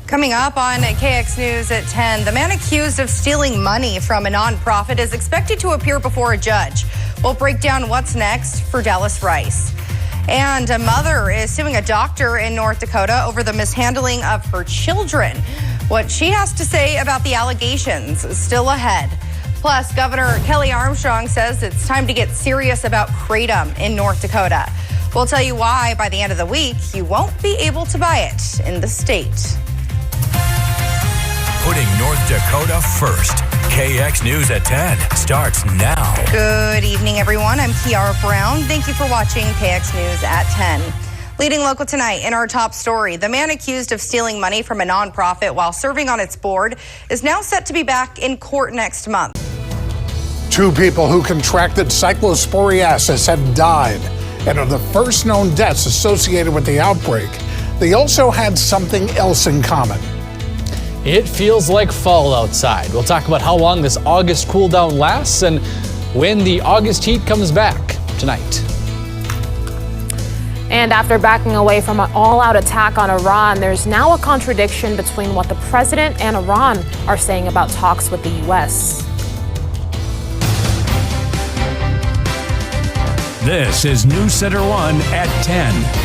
Coming up on KX News at 10, the man accused of stealing money from a nonprofit is expected to appear before a judge. We'll break down what's next for Dallas Rice. And a mother is suing a doctor in North Dakota over the mishandling of her children. What she has to say about the allegations is still ahead. Plus, Governor Kelly Armstrong says it's time to get serious about kratom in North Dakota. We'll tell you why by the end of the week you won't be able to buy it in the state. Putting North Dakota first. KX News at 10 starts now. Good evening, everyone. I'm Kiara Brown. Thank you for watching KX News at 10. Leading local tonight in our top story, the man accused of stealing money from a nonprofit while serving on its board is now set to be back in court next month. 2 people who contracted cyclosporiasis have died and are the first known deaths associated with the outbreak. They also had something else in common. It feels like fall outside. We'll talk about how long this August cool down lasts and when the August heat comes back tonight. And after backing away from an all-out attack on Iran, there's now a contradiction between what the president and Iran are saying about talks with the U.S. This is News Center 1 at 10.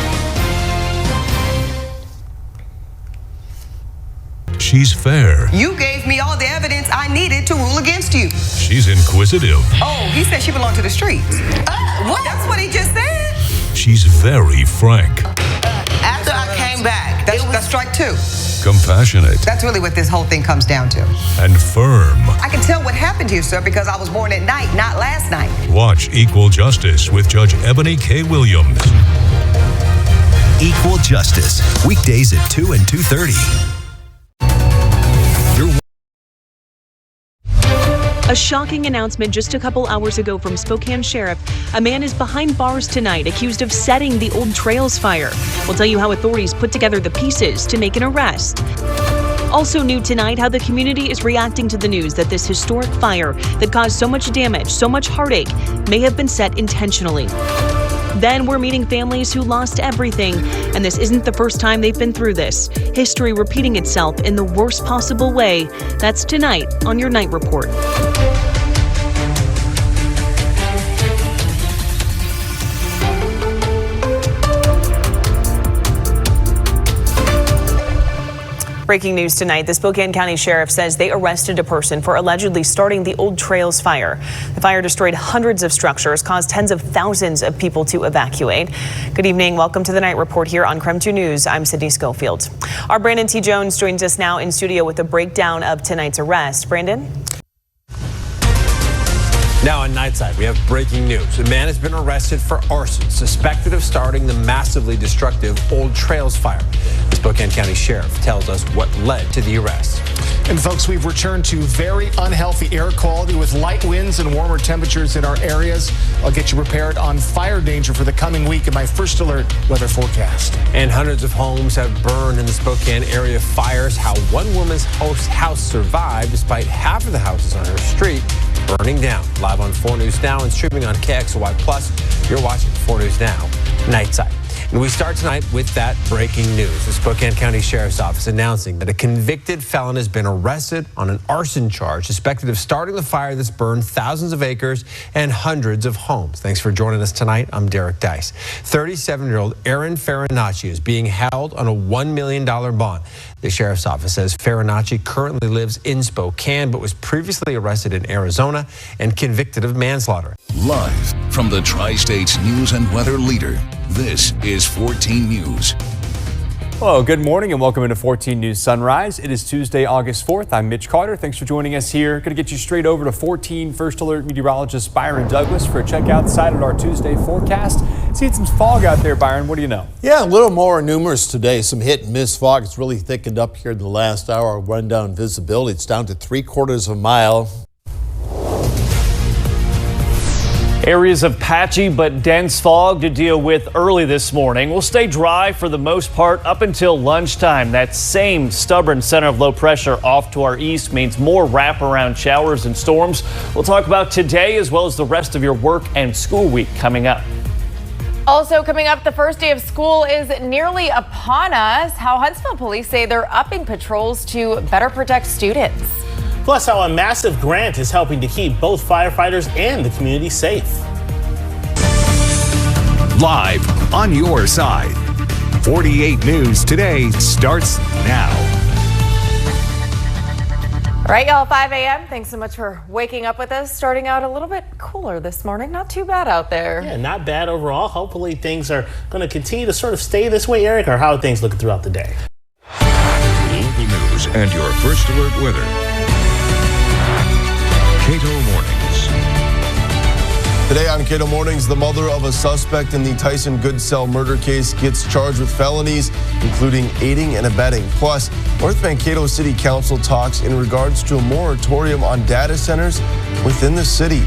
She's fair. You gave me all the evidence I needed to rule against you. She's inquisitive. Oh, he said she belonged to the streets. What? That's what he just said. She's very frank. After I came back, that's strike 2. Compassionate. That's really what this whole thing comes down to. And firm. I can tell what happened to you, sir, because I was born at night, not last night. Watch Equal Justice with Judge Ebony K. Williams. Equal Justice, weekdays at 2 and 2:30. A shocking announcement just a couple hours ago from Spokane Sheriff. A man is behind bars tonight accused of setting the Old Trails fire. We'll tell you how authorities put together the pieces to make an arrest. Also new tonight, how the community is reacting to the news that this historic fire that caused so much damage, so much heartache, may have been set intentionally. Then we're meeting families who lost everything, and this isn't the first time they've been through this. History repeating itself in the worst possible way. That's tonight on your Night Report. Breaking news tonight, the Spokane County Sheriff says they arrested a person for allegedly starting the Old Trails fire. The fire destroyed hundreds of structures, caused tens of thousands of people to evacuate. Good evening. Welcome to the Night Report here on KREM 2 News. I'm Sydney Schofield. Our Brandon T. Jones joins us now in studio with a breakdown of tonight's arrest. Brandon? Now on Nightside, we have breaking news. A man has been arrested for arson, suspected of starting the massively destructive Old Trails fire. The Spokane County Sheriff tells us what led to the arrest. And folks, we've returned to very unhealthy air quality with light winds and warmer temperatures in our areas. I'll get you prepared on fire danger for the coming week in my first alert weather forecast. And hundreds of homes have burned in the Spokane area fires. How one woman's house survived despite half of the houses on her street burning down. Live on 4 News Now and streaming on KXOY+. You're watching 4 News Now, Nightside. And we start tonight with that breaking news. The Spokane County Sheriff's Office announcing that a convicted felon has been arrested on an arson charge, suspected of starting the fire that's burned thousands of acres and hundreds of homes. Thanks for joining us tonight. I'm Derek Dice. 37-year-old Aaron Farinacci is being held on a $1 million bond. The Sheriff's Office says Farinacci currently lives in Spokane, but was previously arrested in Arizona and convicted of manslaughter. Live from the Tri-States News and Weather Leader, this is 14 News. Hello, good morning and welcome into 14 News Sunrise. It is Tuesday, August 4th. I'm Mitch Carter. Thanks for joining us here. Going to get you straight over to 14 First Alert meteorologist Byron Douglas for a check outside of our Tuesday forecast. See some fog out there, Byron. What do you know? Yeah, a little more numerous today. Some hit and miss fog. It's really thickened up here in the last hour. Rundown visibility. It's down to 3/4 mile. Areas of patchy but dense fog to deal with early this morning. We'll stay dry for the most part up until lunchtime. That same stubborn center of low pressure off to our east means more wraparound showers and storms. We'll talk about today as well as the rest of your work and school week coming up. Also coming up, the first day of school is nearly upon us. How Huntsville police say they're upping patrols to better protect students. Plus, how a massive grant is helping to keep both firefighters and the community safe. Live on your side. 48 News Today starts now. All right, y'all, 5 a.m. Thanks so much for waking up with us. Starting out a little bit cooler this morning. Not too bad out there. Yeah, not bad overall. Hopefully things are going to continue to sort of stay this way, Eric, or how are things looking throughout the day? Local news and your first alert weather. Cato Mornings. Today on Cato Mornings, the mother of a suspect in the Tyson Goodsell murder case gets charged with felonies, including aiding and abetting. Plus, North Mankato City Council talks in regards to a moratorium on data centers within the city.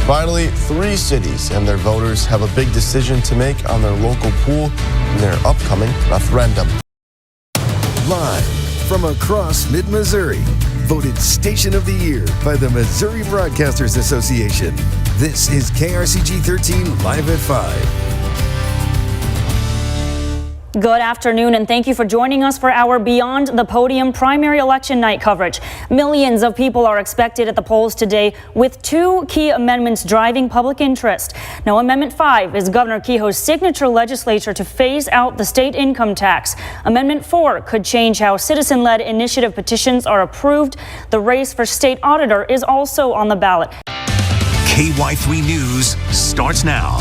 Finally, 3 cities and their voters have a big decision to make on their local pool in their upcoming referendum. Live from across mid-Missouri, voted Station of the Year by the Missouri Broadcasters Association. This is KRCG 13 Live at 5. Good afternoon, and thank you for joining us for our Beyond the Podium primary election night coverage. Millions of people are expected at the polls today, with 2 key amendments driving public interest. Now, Amendment 5 is Governor Kehoe's signature legislature to phase out the state income tax. Amendment 4 could change how citizen-led initiative petitions are approved. The race for state auditor is also on the ballot. KY3 News starts now.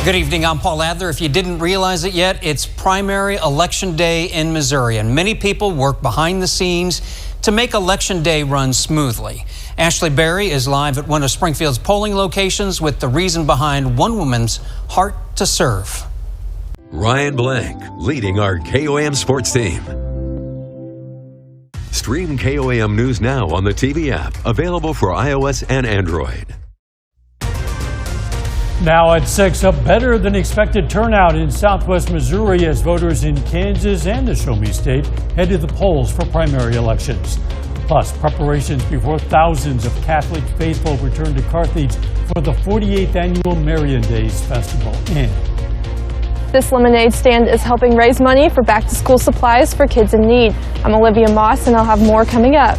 Good evening, I'm Paul Adler. If you didn't realize it yet, it's primary election day in Missouri, and many people work behind the scenes to make election day run smoothly. Ashley Berry is live at one of Springfield's polling locations with the reason behind one woman's heart to serve. Ryan Blank leading our KOAM sports team. Stream KOAM News now on the TV app, available for iOS and Android. Now at 6, a better than expected turnout in southwest Missouri as voters in Kansas and the Show Me State head to the polls for primary elections. Plus, preparations before thousands of Catholic faithful return to Carthage for the 48th annual Marian Days Festival. And this lemonade stand is helping raise money for back-to-school supplies for kids in need. I'm Olivia Moss, and I'll have more coming up.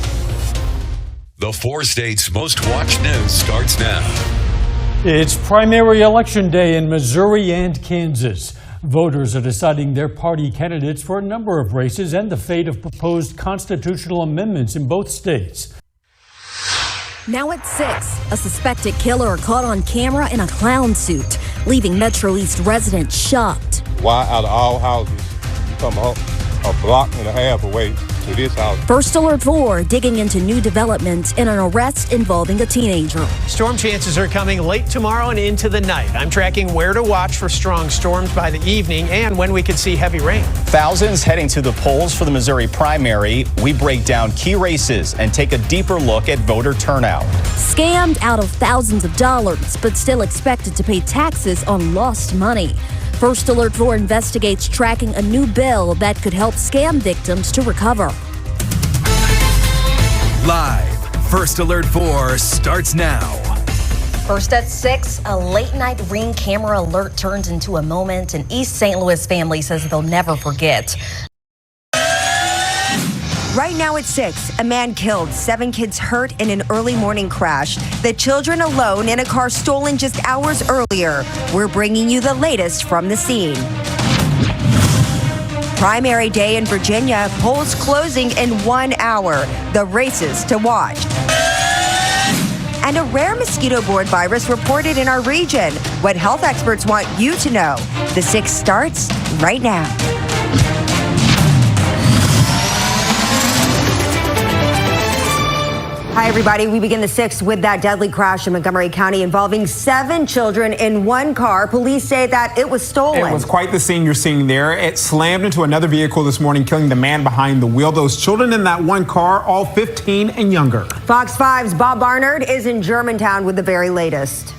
The 4 states' most watched news starts now. It's primary election day in Missouri and Kansas. Voters are deciding their party candidates for a number of races and the fate of proposed constitutional amendments in both states. Now at 6, a suspected killer caught on camera in a clown suit, leaving Metro East residents shocked. Why out of all houses you come up a block and a half away to this house? First Alert 4 digging into new developments in an arrest involving a teenager. Storm chances are coming late tomorrow and into the night. I'm tracking where to watch for strong storms by the evening and when we could see heavy rain. Thousands heading to the polls for the Missouri primary. We break down key races and take a deeper look at voter turnout. Scammed out of thousands of dollars, but still expected to pay taxes on lost money. First Alert 4 investigates tracking a new bill that could help scam victims to recover. Live, First Alert 4 starts now. First at 6, a late-night Ring camera alert turns into a moment an East St. Louis family says they'll never forget. Right now at 6, a man killed, 7 kids hurt in an early morning crash. The children alone in a car stolen just hours earlier. We're bringing you the latest from the scene. Primary day in Virginia, polls closing in 1 hour. The races to watch. And a rare mosquito-borne virus reported in our region. What health experts want you to know. The 6 starts right now. Hi, everybody. We begin the 6th with that deadly crash in Montgomery County involving 7 children in one car. Police say that it was stolen. It was quite the scene you're seeing there. It slammed into another vehicle this morning, killing the man behind the wheel. Those children in that one car, all 15 and younger. Fox 5's Bob Barnard is in Germantown with the very latest.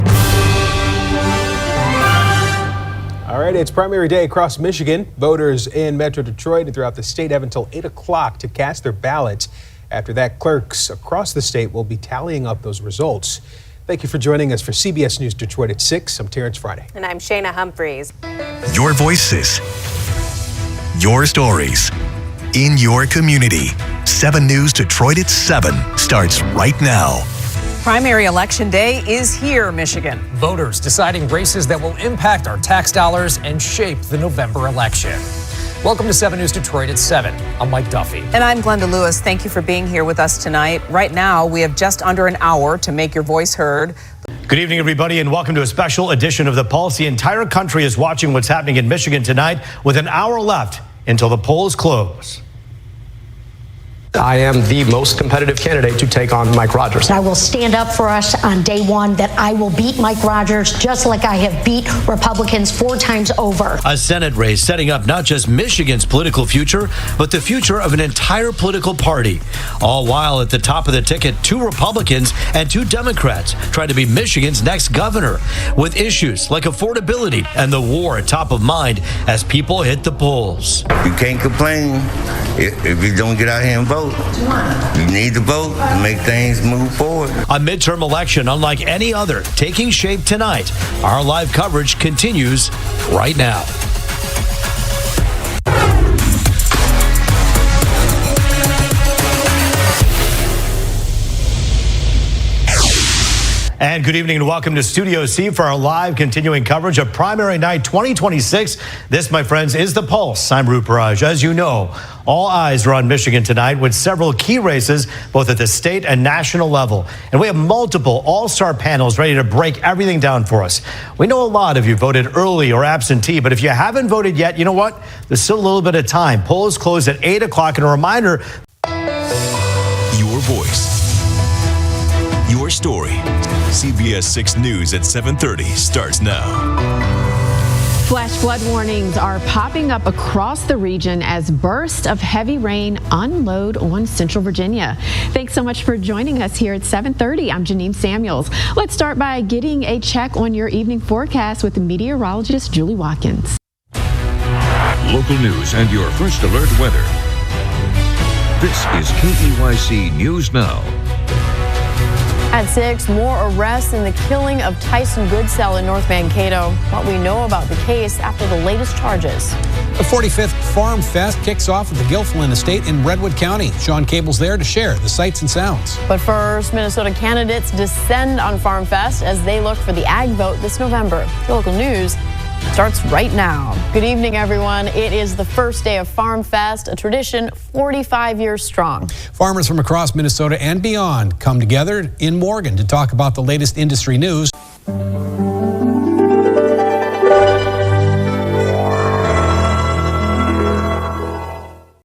All right, it's primary day across Michigan. Voters in Metro Detroit and throughout the state have until 8 o'clock to cast their ballots. After that, clerks across the state will be tallying up those results. Thank you for joining us for CBS News Detroit at 6. I'm Terrence Friday. And I'm Shayna Humphreys. Your voices, your stories, in your community. 7 News Detroit at 7 starts right now. Primary election day is here, Michigan. Voters deciding races that will impact our tax dollars and shape the November election. Welcome to 7 News Detroit at 7. I'm Mike Duffy. And I'm Glenda Lewis. Thank you for being here with us tonight. Right now, we have just under an hour to make your voice heard. Good evening, everybody, and welcome to a special edition of The Pulse. The entire country is watching what's happening in Michigan tonight with an hour left until the polls close. I am the most competitive candidate to take on Mike Rogers. I will stand up for us on day one that I will beat Mike Rogers just like I have beat Republicans 4 times over. A Senate race setting up not just Michigan's political future, but the future of an entire political party. All while at the top of the ticket, 2 Republicans and 2 Democrats try to be Michigan's next governor, with issues like affordability and the war top of mind as people hit the polls. You can't complain if you don't get out here and vote. You need to vote to make things move forward. A midterm election unlike any other taking shape tonight. Our live coverage continues right now. And good evening and welcome to Studio C for our live continuing coverage of Primary Night 2026. This, my friends, is The Pulse. I'm Roop Raj. As you know, all eyes are on Michigan tonight with several key races, both at the state and national level. And we have multiple all-star panels ready to break everything down for us. We know a lot of you voted early or absentee, but if you haven't voted yet, you know what? There's still a little bit of time. Polls close at 8 o'clock. And a reminder, your voice, your story. CBS 6 News at 7:30 starts now. Flash flood warnings are popping up across the region as bursts of heavy rain unload on Central Virginia. Thanks so much for joining us here at 7:30. I'm Janine Samuels. Let's start by getting a check on your evening forecast with meteorologist Julie Watkins. Local news and your first alert weather. This is KEYC News Now. At 6, more arrests in the killing of Tyson Goodsell in North Mankato. What we know about the case after the latest charges. The 45th Farm Fest kicks off at the Gilfillan Estate in Redwood County. Sean Cable's there to share the sights and sounds. But first, Minnesota candidates descend on Farm Fest as they look for the ag vote this November. The local news starts right now. Good evening, everyone. It is the first day of Farm Fest, a tradition 45 years strong. Farmers from across Minnesota and beyond come together in Morgan to talk about the latest industry news.